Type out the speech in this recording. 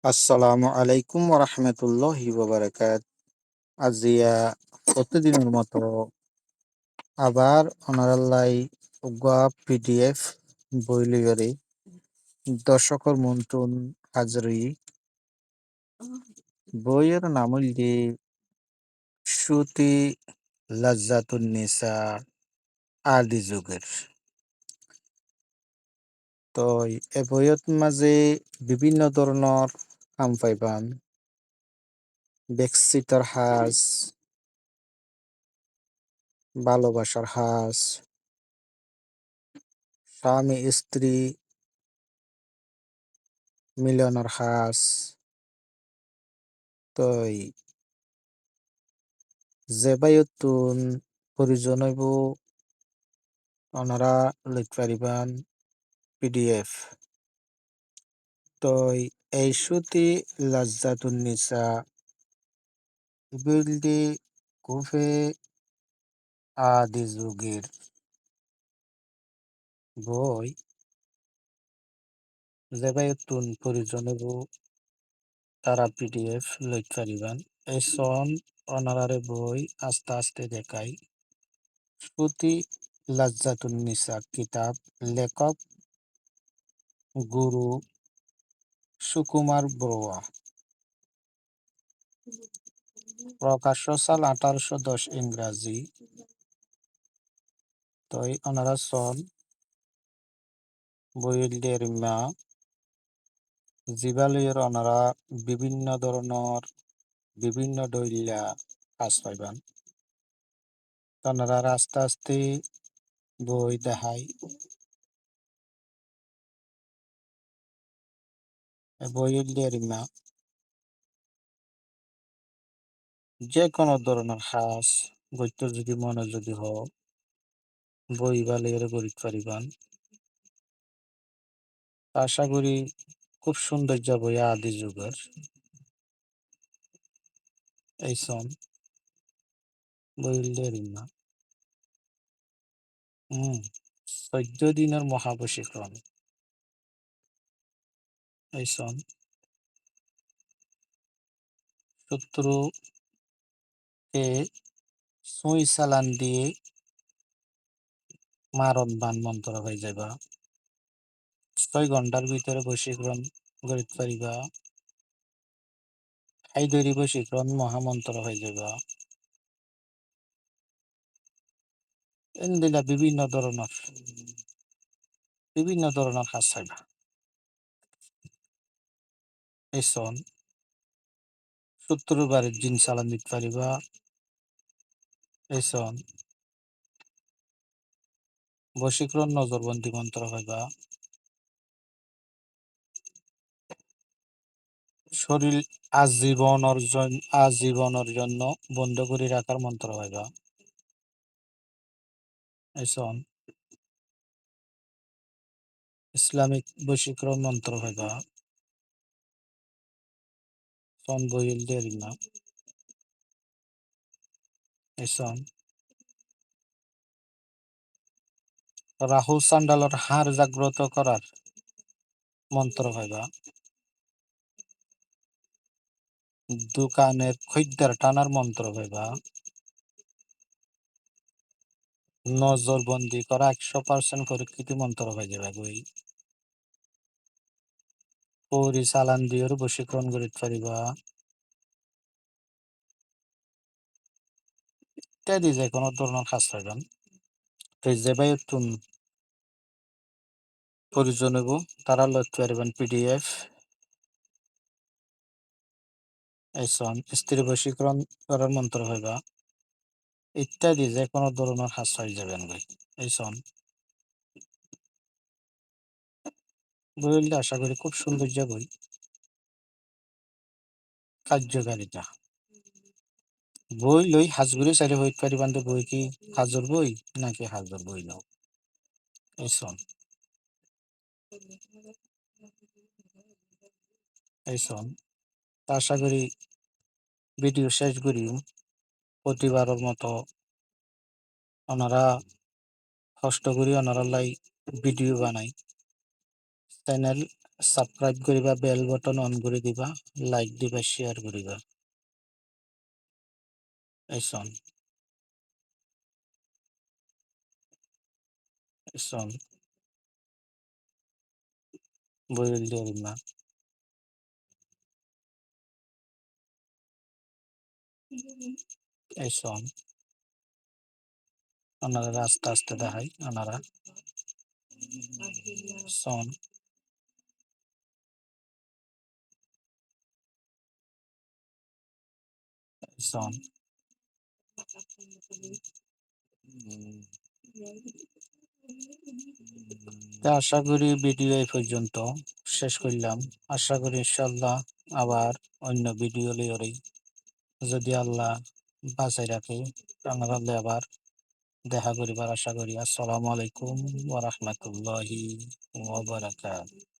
আসসালামু আলাইকুম ওরহমতুল্লাহি ওবারাকাত। আজিয়া প্রতিদিনের মতো আবার অনারাল্লাই উগা পিডিএফ বইলিগরি দর্শকর মন্তুন হাজরি বইয়ের নাম হইলি শ্রুতি লাজ্জাতুন নিসা আদি যুগের। তো এ বইয়ের মাঝে বিভিন্ন ধরনের কাম পাইবান, বেক্সিটার হাজ, ভালোবাসার হাজ, স্বামী স্ত্রী মিলনের হাস, তই জেবায়তুন প্রয়োজন হইব ওনারা লিখ পারিবান পিডিএফ। তই এই সুতি লাজ্জাতুন নিসা বিলদি কুফে আদি যুগের বই। জেবায়তুন প্রয়োজন হইব তারা পিডিএফ লিখ পারিবান। এই সন অনারারে বই আস্তে আস্তে দেখাই। শ্রুতি লাজ্জাতুন নিসা কিতাব, লেখক গুরু সুকুমার বড়ুয়া, প্রকাশ্য সাল 1810 ইংরাজি। তই ওনারা সন বইয়ের মা জিবালয়ের ওনারা বিভিন্ন ধরনের বিভিন্ন দৈল্যা কাজ পাইবান। ওনারা আস্তে আস্তে বই দেখাই। বইয়ের মা যে কোনো ধরনের হাস গদ্য যদি মনোযোগী হও বই বালিয়ে গড়িত পারিবান। আশা করি খুব সৌন্দর্য বই আদি যুগের। এই সন বইয়ের মা 14 দিনের মহাবশীকরণ। এই সন শত্রুকে সুই চালান দিয়ে মারণ বান মন্ত্র হয়ে যাবা। 6 ঘন্টার ভিতরে বশীকরণ গড়িত পারিবা। এই দৈরি বশীকরণ মহামন্ত্র হয়ে যাবা। এনদিলা বিভিন্ন ধরনের কাজ চাইবা। এই সন শত্রুর বাড়ির জিন চালান দিতে পারিবা। এই সন বশীকরণ নজরবন্দি মন্ত্র হইবা। শরীর আজীবনের জন্য বন্ধ করে রাখার মন্ত্র হইবা। এই সন ইসলামিক বশীকরণ মন্ত্র হইবা। সন বইল দেরি না। এই সন রাহু চান্ডালর হাড় জাগ্রত করার মন্ত্র হইবা। দোকানের খদ্দের টানার মন্ত্র হইবা। নজরবন্দি করা 100% পরীক্ষিত মন্ত্র হয়ে যাবে বই। পরি চালান দিয়ে বশীকরণ করিতে পারিবা। ইত্যাদি যে কোনো ধরনের কাজ পাইবেন। তো যে ভাই তুম প্রয়োজন হইব তারা লইতে পারবেন পিডিএফ। এই সন স্ত্রী বশীকরণ করার মন্ত্র হইবা। ইত্যাদি যে কোনো ধরনের কাজ পাই যাবেন ভাই। এই সন বই আশা করি খুব সৌন্দর্য বই। কার্যকারিতা বই লই হাজগুড়ি সাইডে হইতে পারিবান। তো বই কি হাজর বই নাকি হাজর বই নাও। এই সন এই সন আশা করি ভিডিও শেষ করি। প্রতিবারের মতো ওনারা কষ্ট করি ওনারা লাই ভিডিও বানাই। চ্যানেল সাবস্ক্রাইব করিবা, বেল বটন অন করে দিবা, লাইক দিবা, শেয়ার করিবা। এইসন এইসন বইল দিও না। এইসন ওনারা আস্তে আস্তে দেখাই ওনারা সন সন। তা আশা করি ভিডিও এই পর্যন্ত শেষ করলাম। আশা করি ইনশাল্লাহ আবার অন্য ভিডিও লইয়রই যদি আল্লাহ বাঁচাই রাখে আমরা আবার দেখা করিবার আশা করি। আসসালামু আলাইকুম ওয়া রাহমাতুল্লাহি ওয়া বারাকাতুহু।